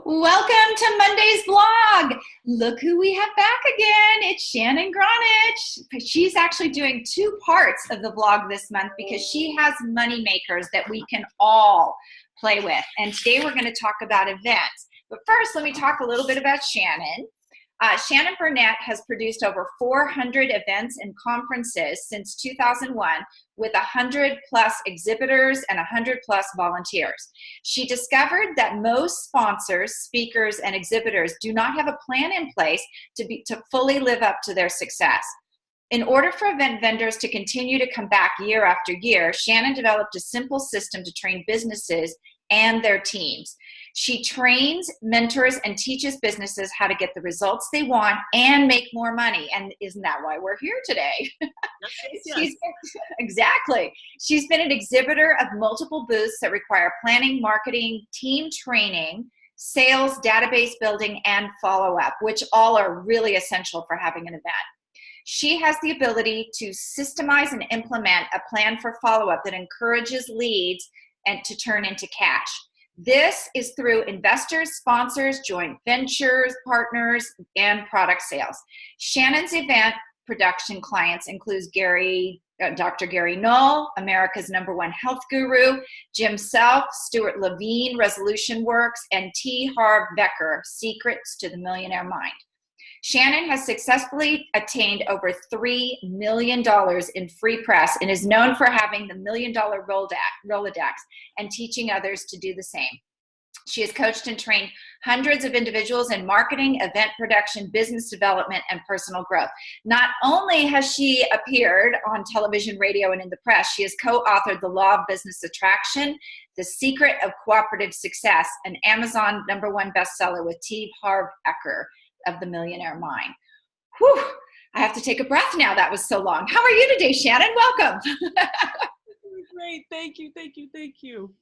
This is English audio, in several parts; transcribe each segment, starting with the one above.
Welcome to Monday's vlog. Look who we have back again. It's Shannon Grinich. She's actually doing two parts of the vlog this month because she has money makers that we can all play with. And today we're going to talk about events. But first, let me talk a little bit about Shannon. Shannon Burnett has produced over 400 events and conferences since 2001 with 100 plus exhibitors and 100 plus volunteers. She discovered that most sponsors, speakers, and exhibitors do not have a plan in place to fully live up to their success. In order for event vendors to continue to come back year after year, Shannon developed a simple system to train businesses and their teams. She trains, mentors, and teaches businesses how to get the results they want and make more money. And isn't that why we're here today? Yes. Exactly. She's been an exhibitor of multiple booths that require planning, marketing, team training, sales, database building, and follow-up, which all are really essential for having an event. She has the ability to systemize and implement a plan for follow-up that encourages leads and to turn into cash. This is through investors, sponsors, joint ventures, partners, and product sales. Shannon's event production clients includes Dr. Gary Knoll, America's #1 health guru, Jim Self, Stuart Levine, Resolution Works, and T. Harv Becker, Secrets to the Millionaire Mind. Shannon has successfully attained over $3 million in free press and is known for having the $1 million Rolodex and teaching others to do the same. She has coached and trained hundreds of individuals in marketing, event production, business development, and personal growth. Not only has she appeared on television, radio, and in the press, she has co-authored The Law of Business Attraction, The Secret of Cooperative Success, an Amazon #1 bestseller with T. Harv Eker of the Millionaire Mind. Whew, I have to take a breath now. That was so long. How are you today, Shannon? Welcome. Great. Thank you.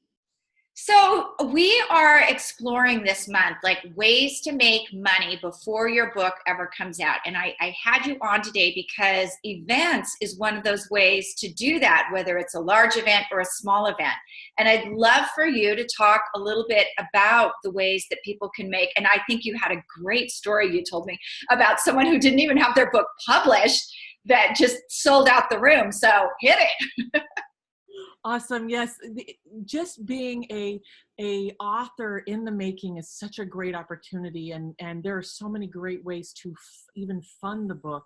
So we are exploring this month, like ways to make money before your book ever comes out. And I had you on today because events is one of those ways to do that, whether it's a large event or a small event. And I'd love for you to talk a little bit about the ways that people can make. And I think you had a great story you told me about someone who didn't even have their book published that just sold out the room. So hit it. Awesome. Yes. Just being a author in the making is such a great opportunity. And there are so many great ways to even fund the book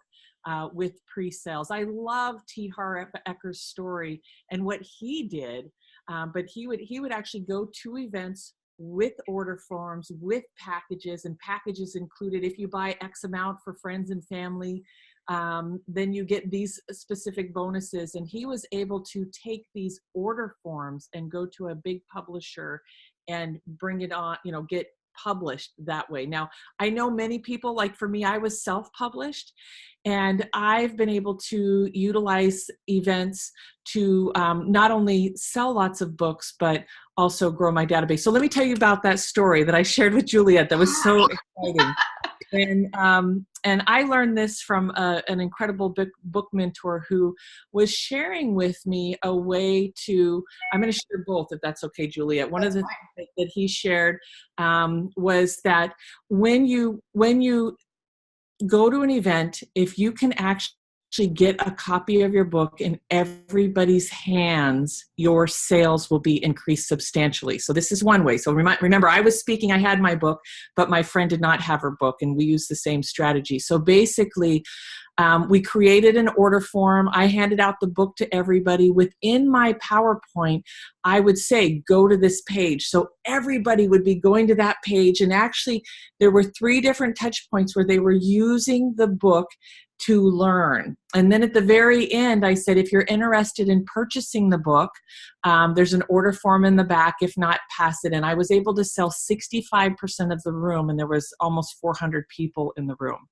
with pre-sales. I love T. Harv Eker's story and what he did. But he would actually go to events with order forms, with packages, and packages included if you buy X amount for friends and family, then you get these specific bonuses. And he was able to take these order forms and go to a big publisher and bring it on, get published that way. Now, I know many people, like for me, I was self-published, and I've been able to utilize events to not only sell lots of books, but also grow my database. So let me tell you about that story that I shared with Juliet that was so exciting. And I learned this from an incredible book mentor who was sharing with me a way to, I'm going to share both if that's okay, Juliet. One of the things that he shared was that when you go to an event, if you can actually get a copy of your book in everybody's hands, your sales will be increased substantially. So this is one way. So remember, I was speaking, I had my book, but my friend did not have her book, and we used the same strategy. So basically, we created an order form. I handed out the book to everybody. Within my PowerPoint, I would say, go to this page. So everybody would be going to that page. And actually, there were 3 different touch points where they were using the book to learn. And then at the very end, I said, if you're interested in purchasing the book, there's an order form in the back. If not, pass it in. I was able to sell 65% of the room, and there was almost 400 people in the room.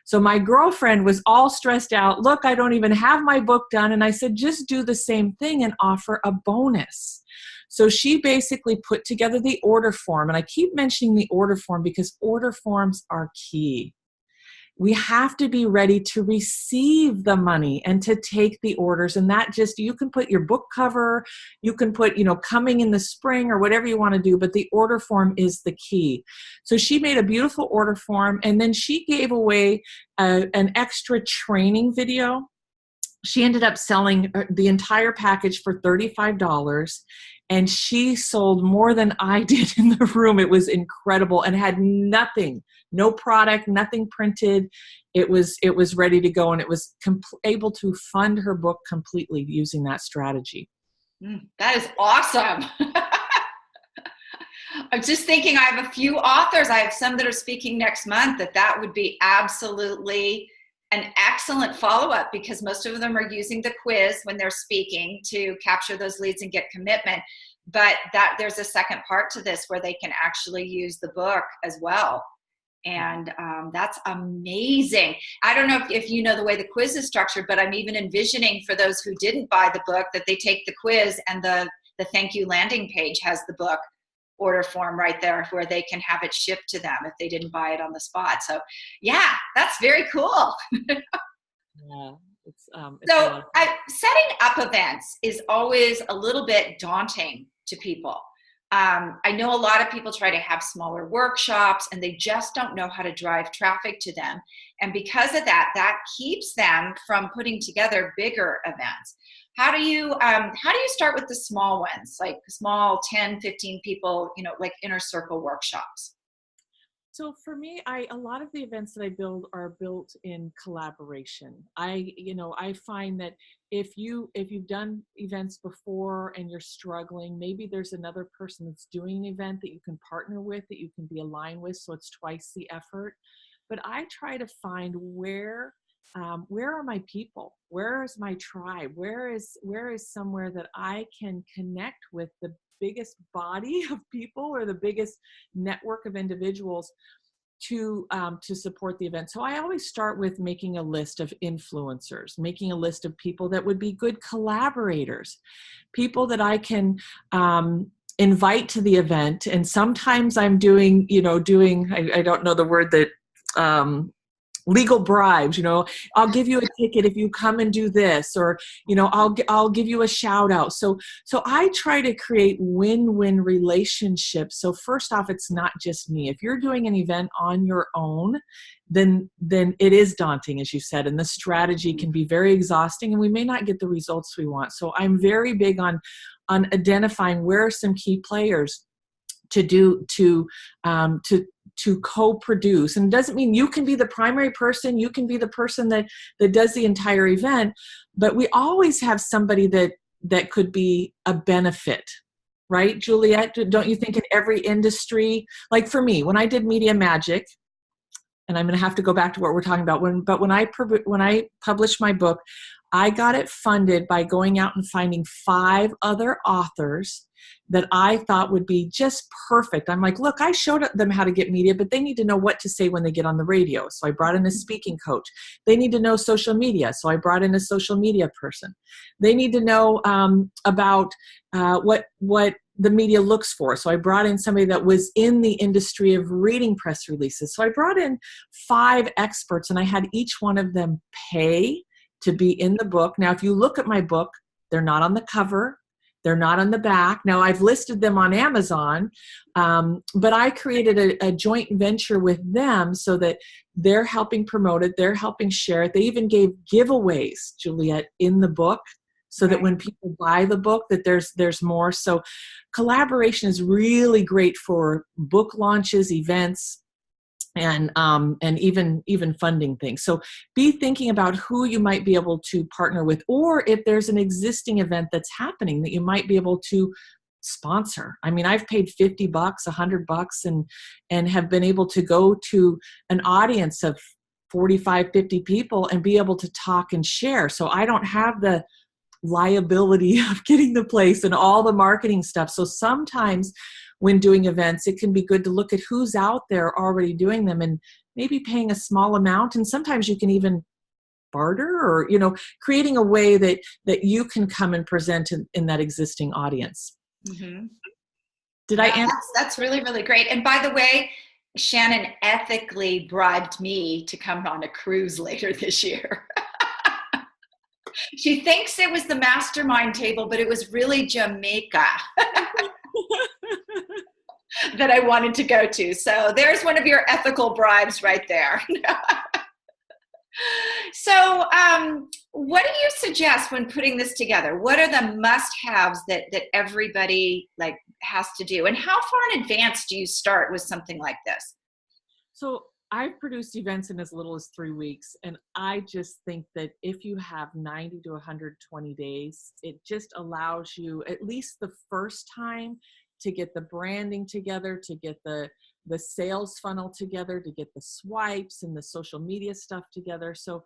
So my girlfriend was all stressed out. Look, I don't even have my book done. And I said, just do the same thing and offer a bonus. So she basically put together the order form. And I keep mentioning the order form because order forms are key. we have to be ready to receive the money and to take the orders. And that just, you can put your book cover, you can put, coming in the spring or whatever you want to do, but the order form is the key. So she made a beautiful order form, and then she gave away an extra training video. She ended up selling the entire package for $35. And she sold more than I did in the room. It was incredible, and had nothing, no product, nothing printed. It was ready to go, and it was able to fund her book completely using that strategy. That is awesome. I'm just thinking, I have a few authors. I have some that are speaking next month that would be absolutely an excellent follow-up, because most of them are using the quiz when they're speaking to capture those leads and get commitment. But that there's a second part to this where they can actually use the book as well. And that's amazing. I don't know if you know the way the quiz is structured, but I'm even envisioning for those who didn't buy the book that they take the quiz, and the thank you landing page has the book order form right there where they can have it shipped to them if they didn't buy it on the spot. So yeah, that's very cool. Yeah, it's so setting up events is always a little bit daunting to people. I know a lot of people try to have smaller workshops and they just don't know how to drive traffic to them. And because of that keeps them from putting together bigger events. How do you start with the small ones, like small 10, 15 people, like inner circle workshops? So for me, a lot of the events that I build are built in collaboration. I find that if you've done events before and you're struggling, maybe there's another person that's doing an event that you can partner with, that you can be aligned with, so it's twice the effort. But I try to find where are my people? Where is my tribe? Where is somewhere that I can connect with the biggest body of people or the biggest network of individuals to support the event. So I always start with making a list of influencers, making a list of people that would be good collaborators, people that I can invite to the event. And sometimes I'm doing I don't know the word that legal bribes, I'll give you a ticket if you come and do this, or, I'll give you a shout out. So I try to create win-win relationships. So first off, it's not just me. If you're doing an event on your own, then it is daunting, as you said, and the strategy can be very exhausting, and we may not get the results we want. So I'm very big on identifying where are some key players to co-produce. And it doesn't mean you can be the primary person, you can be the person that does the entire event, but we always have somebody that could be a benefit, right, Juliet? Don't you think in every industry, like for me, when I did Media Magic, and I'm going to have to go back to what we're talking about, when I published my book, I got it funded by going out and finding 5 other authors that I thought would be just perfect. I'm like, look, I showed them how to get media, but they need to know what to say when they get on the radio. So I brought in a speaking coach. They need to know social media. So I brought in a social media person. They need to know about what the media looks for. So I brought in somebody that was in the industry of reading press releases. So I brought in 5 experts, and I had each one of them pay to be in the book. Now, if you look at my book, they're not on the cover. They're not on the back. Now, I've listed them on Amazon, but I created a joint venture with them so that they're helping promote it. They're helping share it. They even gave giveaways, Juliet, in the book, so that when people buy the book, that there's more. So collaboration is really great for book launches, events, and even funding things. So be thinking about who you might be able to partner with, or if there's an existing event that's happening that you might be able to sponsor. I mean, I've paid $50, $100, and have been able to go to an audience of 45, 50 people and be able to talk and share. So I don't have the liability of getting the place and all the marketing stuff. So sometimes when doing events, it can be good to look at who's out there already doing them and maybe paying a small amount. And sometimes you can even barter, or, creating a way that you can come and present in that existing audience. Mm-hmm. Did I answer? That's really, really great. And by the way, Shannon ethically bribed me to come on a cruise later this year. She thinks it was the mastermind table, but it was really Jamaica that I wanted to go to. So there's one of your ethical bribes right there. So what do you suggest when putting this together? What are the must-haves that everybody like has to do? And how far in advance do you start with something like this? So I've produced events in as little as 3 weeks. And I just think that if you have 90 to 120 days, it just allows you at least the first time to get the branding together, to get the sales funnel together, to get the swipes and the social media stuff together. So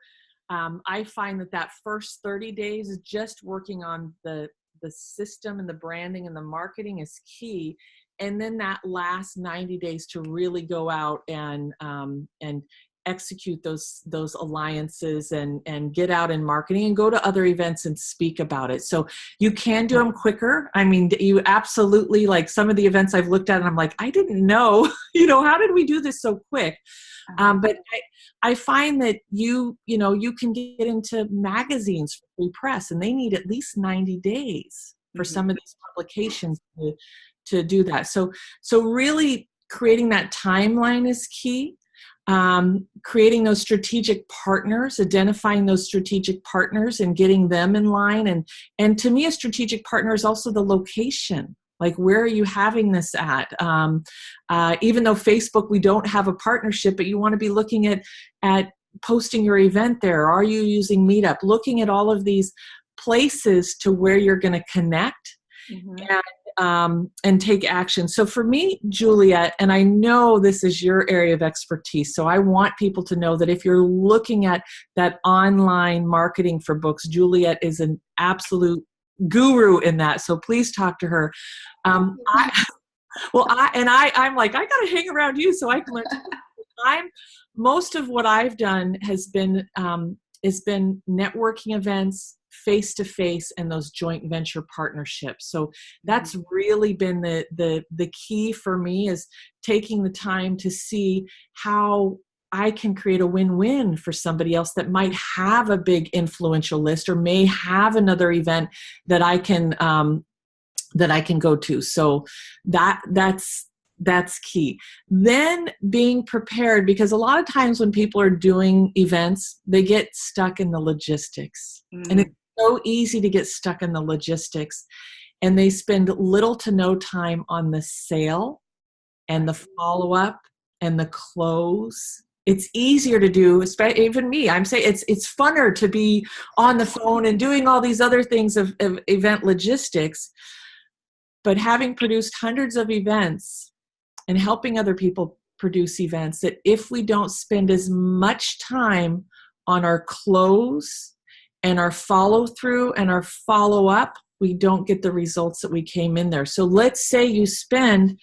I find that first 30 days is just working on the system and the branding and the marketing is key. And then that last 90 days to really go out and execute those alliances and get out in marketing and go to other events and speak about it. So you can do them quicker. I mean, you absolutely, like some of the events I've looked at and I'm like, I didn't know, how did we do this so quick? But I find that you can get into magazines for free press and they need at least 90 days for some of these publications to do that. So really creating that timeline is key. Creating those strategic partners, identifying those strategic partners and getting them in line. And to me, a strategic partner is also the location. Like, where are you having this at? Even though Facebook, we don't have a partnership, but you want to be looking at posting your event there. Are you using Meetup? Looking at all of these places to where you're going to connect. And take action. So for me, Juliet, and I know this is your area of expertise, so I want people to know that if you're looking at that online marketing for books, Juliet is an absolute guru in that. So please talk to her. I'm like, I got to hang around you so I can learn. Most of what I've done has been networking events, face-to-face, and those joint venture partnerships. So that's really been the key for me, is taking the time to see how I can create a win-win for somebody else that might have a big influential list or may have another event that I can go to. So that's key. Then being prepared, because a lot of times when people are doing events, they get stuck in the logistics. And it's so easy to get stuck in the logistics. And they spend little to no time on the sale and the follow-up and the close. It's easier to do, especially even me. I'm saying it's funner to be on the phone and doing all these other things of event logistics. But having produced hundreds of events and helping other people produce events, that if we don't spend as much time on our close and our follow through and our follow up, we don't get the results that we came in there. So let's say you spend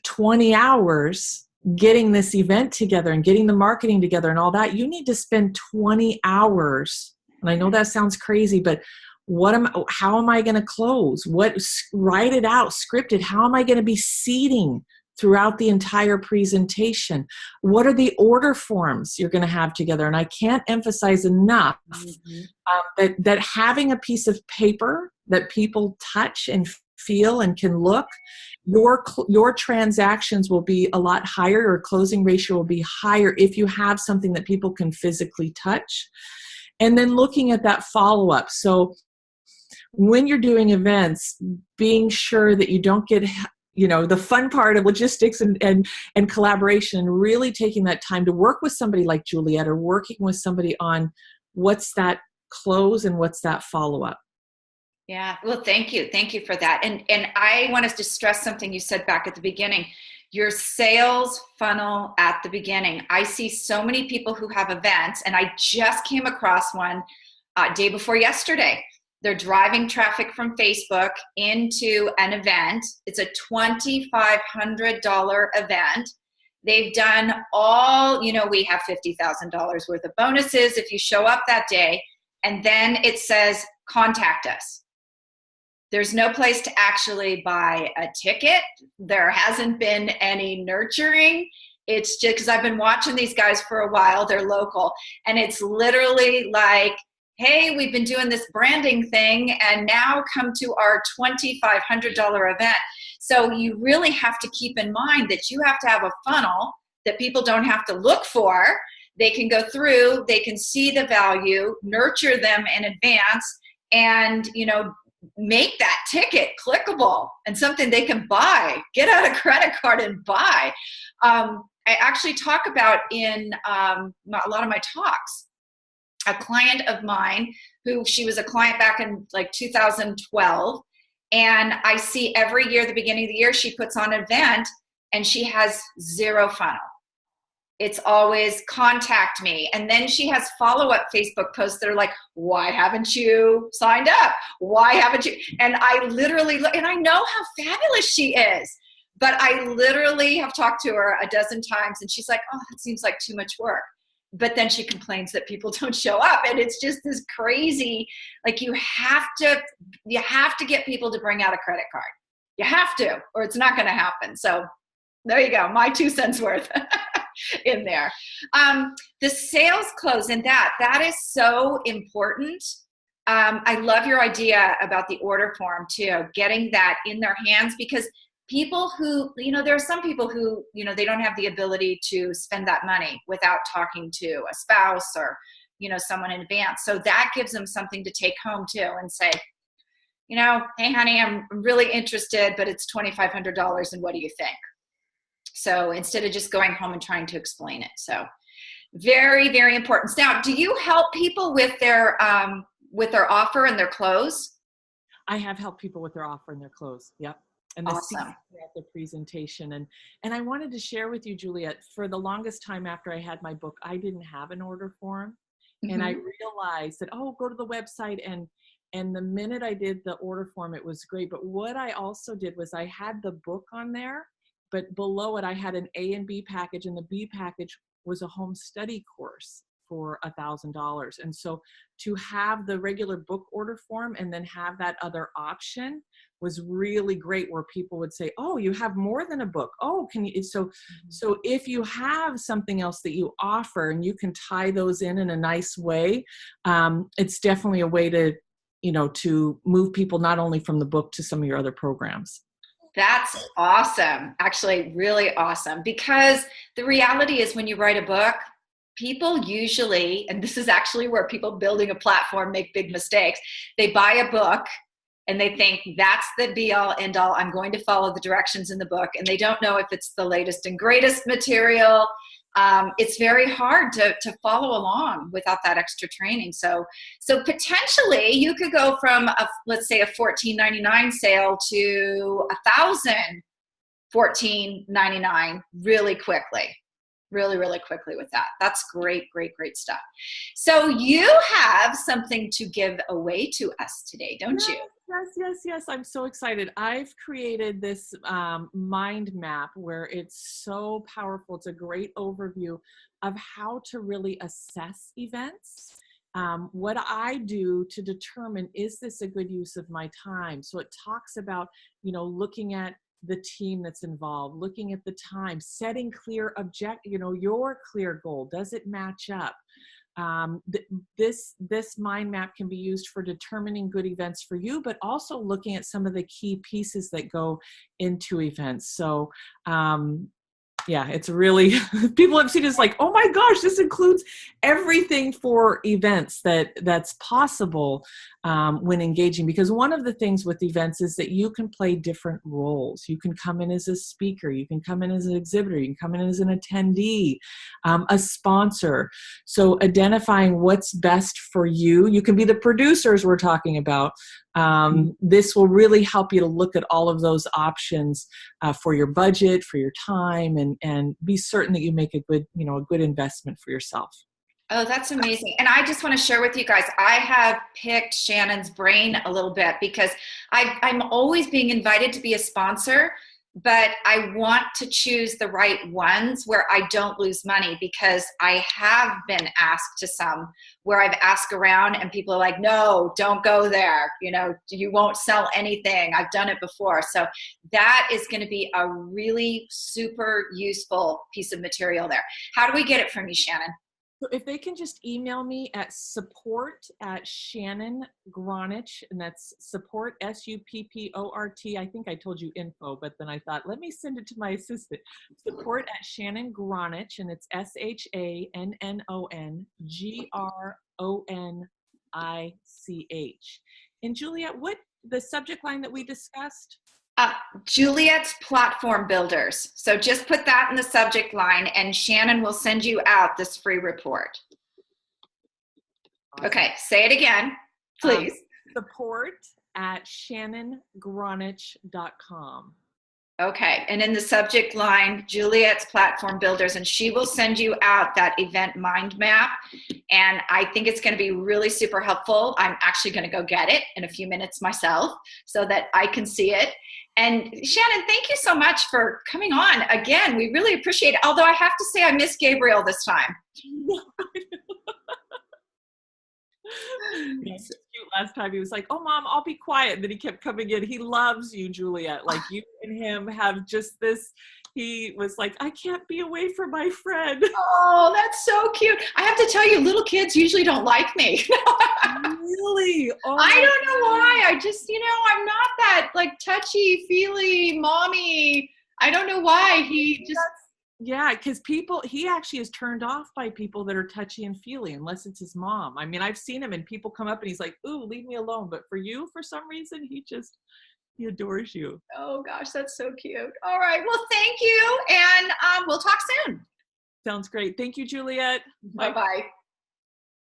20 hours getting this event together and getting the marketing together and all that. You need to spend 20 hours. And I know that sounds crazy, but how am I going to close? Write it out, script it. How am I going to be seeding throughout the entire presentation? What are the order forms you're going to have together? And I can't emphasize enough that having a piece of paper that people touch and feel and can look, your transactions will be a lot higher, or closing ratio will be higher if you have something that people can physically touch. And then looking at that follow-up. So when you're doing events, being sure that you don't get, the fun part of logistics and collaboration, and really taking that time to work with somebody like Juliet, or working with somebody on what's that close and what's that follow-up. Yeah, well, thank you. Thank you for that. And I want us to stress something you said back at the beginning. Your sales funnel at the beginning. I see so many people who have events, and I just came across one day before yesterday. They're driving traffic from Facebook into an event. It's a $2,500 event. They've done all, we have $50,000 worth of bonuses if you show up that day. And then it says, contact us. There's no place to actually buy a ticket. There hasn't been any nurturing. It's just because I've been watching these guys for a while. They're local. And it's literally like, hey, we've been doing this branding thing and now come to our $2,500 event. So you really have to keep in mind that you have to have a funnel that people don't have to look for. They can go through, they can see the value, nurture them in advance, and, you know, make that ticket clickable and something they can buy. Get out a credit card and buy. I actually talk about in a lot of my talks, a client of mine who, she was a client back in like 2012. And I see every year, the beginning of the year, she puts on an event and she has zero funnel. It's always contact me. And then she has follow-up Facebook posts that are like, why haven't you signed up? Why haven't you? And I literally look, and I know how fabulous she is, but I literally have talked to her a dozen times and she's like, oh, that seems like too much work. But then she complains that people don't show up. And it's just this crazy, like you have to get people to bring out a credit card. You have to, or it's not going to happen. So there you go. My 2 cents worth in there. The sales close and that is so important. I love your idea about the order form too, getting that in their hands, because people who, you know, there are some people who, you know, they don't have the ability to spend that money without talking to a spouse or, you know, someone in advance. So that gives them something to take home too and say, you know, hey honey, I'm really interested, but it's $2,500 and what do you think? So instead of just going home and trying to explain it. So very, very important. Now, do you help people with their offer and their close? I have helped people with their offer and their close. Yep. And the awesome. The presentation. And I wanted to share with you, Juliet, for the longest time after I had my book, I didn't have an order form. Mm-hmm. And I realized that, oh, go to the website. And the minute I did the order form, it was great. But what I also did was I had the book on there, but below it, I had an A and B package, and the B package was a home study course for $1,000. And so to have the regular book order form and then have that other option was really great, where people would say, oh, you have more than a book. Oh, can you? So if you have something else that you offer and you can tie those in a nice way, it's definitely a way to, you know, to move people not only from the book to some of your other programs. That's awesome. Actually, really awesome. Because the reality is when you write a book, people usually, and this is actually where people building a platform make big mistakes, they buy a book and they think that's the be all end all. I'm going to follow the directions in the book. And they don't know if it's the latest and greatest material. It's very hard to follow along without that extra training. So potentially you could go from let's say a $14.99 sale to $1,014.99 really quickly. Really, really quickly with that. That's great, great, great stuff. So you have something to give away to us today, don't you? Yes. I'm so excited. I've created this mind map where it's so powerful. It's a great overview of how to really assess events. What I do to determine, is this a good use of my time? So it talks about, you know, looking at the team that's involved, looking at the time, setting clear your clear goal. Does it match up? This mind map can be used for determining good events for you, but also looking at some of the key pieces that go into events. So, yeah, it's really, people have seen it as like, oh my gosh, this includes everything for events that's possible when engaging. Because one of the things with events is that you can play different roles. You can come in as a speaker, you can come in as an exhibitor, you can come in as an attendee, a sponsor. So identifying what's best for you. You can be the producers we're talking about. This will really help you to look at all of those options for your budget, for your time, and be certain that you make a good investment for yourself. Oh, that's amazing. And I just want to share with you guys, I have picked Shannon's brain a little bit because I'm always being invited to be a sponsor, but I want to choose the right ones where I don't lose money, because I have been asked to some where I've asked around and people are like, no, don't go there. You know, you won't sell anything. I've done it before. So that is going to be a really super useful piece of material there. How do we get it from you, Shannon? So if they can just email me at support@Shannon Grinich, and that's support, SUPPORT. I think I told you info, but then I thought, let me send it to my assistant. Support@Shannon Grinich, and it's SHANNONGRONICH. And Juliet, what the subject line that we discussed? Juliet's Platform Builders. So just put that in the subject line and Shannon will send you out this free report. Awesome. Okay, say it again, please. Support@ShannonGronich.com. Okay, and in the subject line, Juliet's Platform Builders, and she will send you out that event mind map. And I think it's going to be really super helpful. I'm actually going to go get it in a few minutes myself so that I can see it. And Shannon, thank you so much for coming on again. We really appreciate it. Although I have to say I miss Gabriel this time. Yes, cute. Last time he was like, oh mom, I'll be quiet. And then he kept coming in. He loves you, Juliet. Like you and him have just this, he was like, I can't be away from my friend. Oh, that's so cute. I have to tell you, little kids usually don't like me. Really? Oh, I don't know why. I just, you know, I'm not that like touchy, feely, mommy. I don't know why. He just... Yeah, because he actually is turned off by people that are touchy and feely, unless it's his mom. I mean, I've seen him and people come up and he's like, ooh, leave me alone. But for you, for some reason, he adores you. Oh gosh, that's so cute. All right. Well, thank you. And we'll talk soon. Sounds great. Thank you, Juliet. Bye-bye.